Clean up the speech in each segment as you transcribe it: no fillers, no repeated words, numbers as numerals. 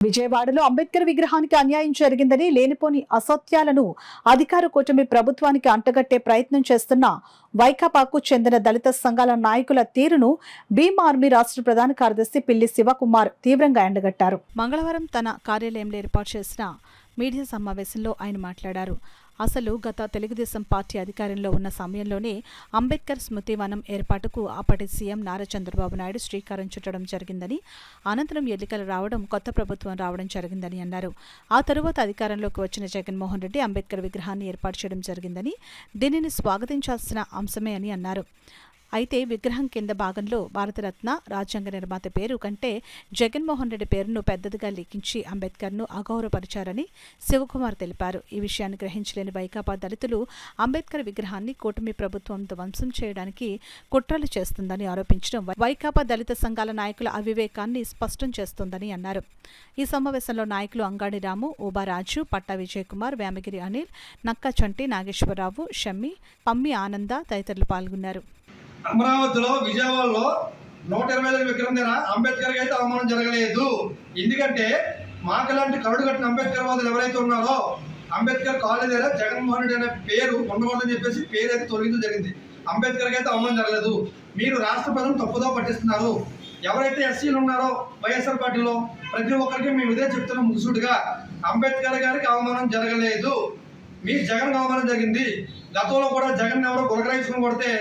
విజయవాడలో అంబేద్కర్ విగ్రహానికి అన్యాయం జరిగిందని లేనిపోని అసత్యాలను అధికార కూటమి ప్రభుత్వానికి అంటగట్టే ప్రయత్నం చేస్తున్న వైకాపాకు చెందిన దళిత సంఘాల నాయకుల తీరును భీమ్ ఆర్మీ రాష్ట్ర ప్రధాన కార్యదర్శి పిల్లి శివకుమార్ తీవ్రంగా ఎండగట్టారు. మంగళవారం తన కార్యాలయంలో ఏర్పాటు చేసిన మీడియా సమావేశంలో ఆయన మాట్లాడారు. అసలు గత తెలుగుదేశం పార్టీ అధికారంలో ఉన్న సమయంలోనే అంబేద్కర్ స్మృతివనం ఏర్పాటుకు అప్పటి సీఎం నారా చంద్రబాబు నాయుడు శ్రీకారం చుట్టడం జరిగిందని, అనంతరం ఎన్నికలు రావడం, కొత్త ప్రభుత్వం రావడం జరిగిందని అన్నారు. ఆ తరువాత అధికారంలోకి వచ్చిన జగన్మోహన్ రెడ్డి అంబేద్కర్ విగ్రహాన్ని ఏర్పాటు చేయడం జరిగిందని, దీనిని స్వాగతించాల్సిన అంశమే అని అన్నారు. అయితే విగ్రహం కింద భాగంలో భారతరత్న రాజ్యాంగ నిర్మాత పేరు కంటే జగన్మోహన్ రెడ్డి పేరును పెద్దదిగా లిఖించి అంబేద్కర్ను అగౌరవపరిచారని శివకుమార్ తెలిపారు. ఈ విషయాన్ని గ్రహించలేని వైకాపా దళితులు అంబేద్కర్ విగ్రహాన్ని కూటమి ప్రభుత్వం ధ్వంసం చేయడానికి కుట్రలు చేస్తుందని ఆరోపించడం వైకాపా దళిత సంఘాల నాయకుల అవివేకాన్ని స్పష్టం చేస్తోందని అన్నారు. ఈ సమావేశంలో నాయకులు అంగాడి రాము, ఊబారాజు, పట్టా విజయ్ కుమార్, వేమగిరి అనిల్, నక్కా చంటి, నాగేశ్వరరావు, షమ్మి, పమ్మి ఆనంద తదితరులు పాల్గొన్నారు. అమరావతిలో, విజయవాడలో 125 విగ్రహం దగ్గర అంబేద్కర్ అయితే అవమానం జరగలేదు. ఎందుకంటే మాకలాంటి కరుడు కట్టిన అంబేద్కర్ వాదులు ఎవరైతే ఉన్నారో అంబేద్కర్ కాలేజ్ దగ్గర జగన్మోహన్ రెడ్డి అనే పేరు ఉండకూడదని చెప్పేసి పేరు అయితే తొలగించడం జరిగింది. అంబేద్కర్ అయితే అవమానం జరగలేదు. మీరు రాష్ట్ర ప్రజలను తప్పుదో పట్టిస్తున్నారు. ఎవరైతే ఎస్సీలు ఉన్నారో వైఎస్ఆర్ పార్టీలో ప్రతి ఒక్కరికి మేము ఇదే చెప్తున్నాం ముసుడుగా, అంబేద్కర్ గారికి అవమానం జరగలేదు. మీ జగన్ అవమానం జరిగింది. గతంలో కూడా జగన్ ఎవరో గులకరాయించుకుని కొడితే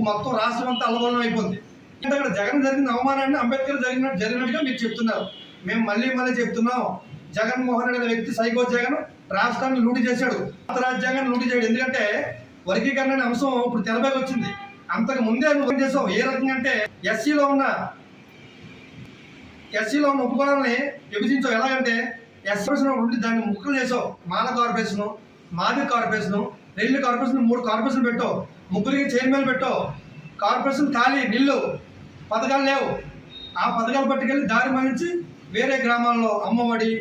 మొత్తం రాష్ట్రం అంతా అల్లవలం అయిపోతుంది. అంటే అక్కడ జగన్ జరిగిన అవమానాన్ని అంబేద్కర్ జరిగినట్టుగా మీరు చెప్తున్నారు. మేము మళ్ళీ చెప్తున్నాం, జగన్మోహన్ రెడ్డి అనే వ్యక్తి సైకో జగన్ రాష్ట్రాన్ని లూటీ చేశాడు, పాత రాజ్యాంగాన్ని లూటీ చేయడు. ఎందుకంటే వర్గీకరణ అనే అంశం ఇప్పుడు తెరపైకి వచ్చింది. అంతకు ముందే నువ్వు చేసావు. ఏ రకంగా అంటే ఎస్సీలో ఉన్న ఉపకులాలని విభజించావు. ఎలాగంటే ఎస్సీ ఉండి దాన్ని ముక్కలు చేసావు. మాల కార్పొరేషను, మాది కార్పొరేషను, రెల్లి కార్పొరేషన్ 3 కార్పొరేషన్ పెట్టావు. ముగ్గురికి చైర్మన్ పెట్టావు. కార్పొరేషన్ ఖాళీ, నిల్లు, పథకాలు లేవు. ఆ పథకాలు పట్టుకెళ్ళి దారి మళ్ళించి వేరే గ్రామాల్లో అమ్మఒడి,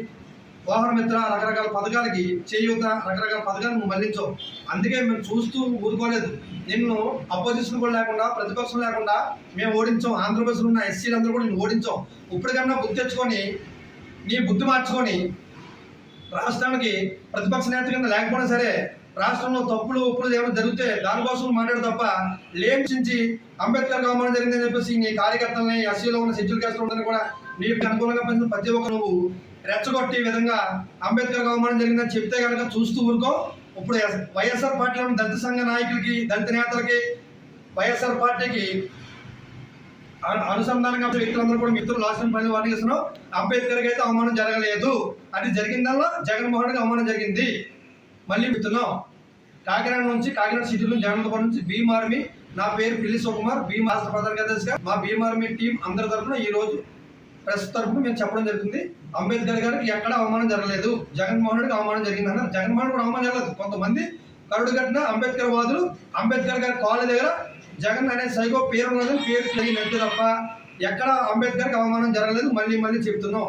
వాహన మిత్ర, రకరకాల పథకాలకి చేయూత, రకరకాల పథకాలు నువ్వు మళ్ళించావు. అందుకే మేము చూస్తూ ఊరుకోలేదు. నిన్ను అపోజిషన్ కూడా లేకుండా, ప్రతిపక్షం లేకుండా మేము ఓడించాం. ఆంధ్రప్రదేశ్లో ఉన్న ఎస్సీలందరూ కూడా నేను ఓడించాం. ఇప్పటికన్నా బుద్ధి తెచ్చుకొని, నీ బుద్ధి మార్చుకొని రాష్ట్రానికి ప్రతిపక్ష నేత కింద లేకపోయినా సరే రాష్ట్రంలో తప్పులు ఒప్పులు ఏమైనా జరిగితే దానికోసం మాట్లాడు తప్ప లేచించి అంబేద్కర్ అవమానం జరిగిందని చెప్పేసి నీ కార్యకర్తలని, ఎస్సీలో ఉన్న షెడ్యూల్ క్యాస్ట్లో ఉందని కూడా నీకు అనుకూలంగా పెంచిన ప్రతి ఒక్క నువ్వు రెచ్చగొట్టి విధంగా అంబేద్కర్ అవమానం జరిగిందని చెప్తే కనుక చూస్తూ ఊరుకో. ఇప్పుడు వైఎస్ఆర్ పార్టీలోని దళిత సంఘ నాయకులకి, దళిత నేతలకి, వైఎస్ఆర్ పార్టీకి అనుసంధానంగా వ్యక్తులందరూ కూడా మిత్రులు లాస్ట్ పని వార్నింగ్ ఇస్తున్నాం. అంబేద్కర్కి అయితే అవమానం జరగలేదు. అది జరిగిందల్లా జగన్మోహన్ రెడ్డికి అవమానం జరిగింది. మళ్ళీ చెప్తున్నాం, కాకినాడ సిటీ నుంచి జగన్మోహన్ నుంచి భీమ్ ఆర్మీ, నా పేరు పిల్లి శివకుమార్, భీమ్ రాష్ట్ర ప్రధాన కార్యదర్శిగా మా భీమ్ ఆర్మీ టీం అందరి తరఫున ఈ రోజు ప్రెస్ తరఫున మేము చెప్పడం జరుగుతుంది. అంబేద్కర్ గారికి ఎక్కడ అవమానం జరగలేదు, జగన్మోహన్ రెడ్డికి అవమానం జరిగింది అన్నారు. జగన్మోహన్ రెడ్డి అవమానం జరగలేదు. కొంతమంది కరుడు కట్టిన అంబేద్కర్ వాదులు అంబేద్కర్ గారి కాలేజ్ దగ్గర జగన్ అనే సైకో పేరు ఉన్నదని పేరు తెలియనట్టు తప్ప ఎక్కడ అంబేద్కర్కి అవమానం జరగలేదు. మళ్ళీ చెప్తున్నాం.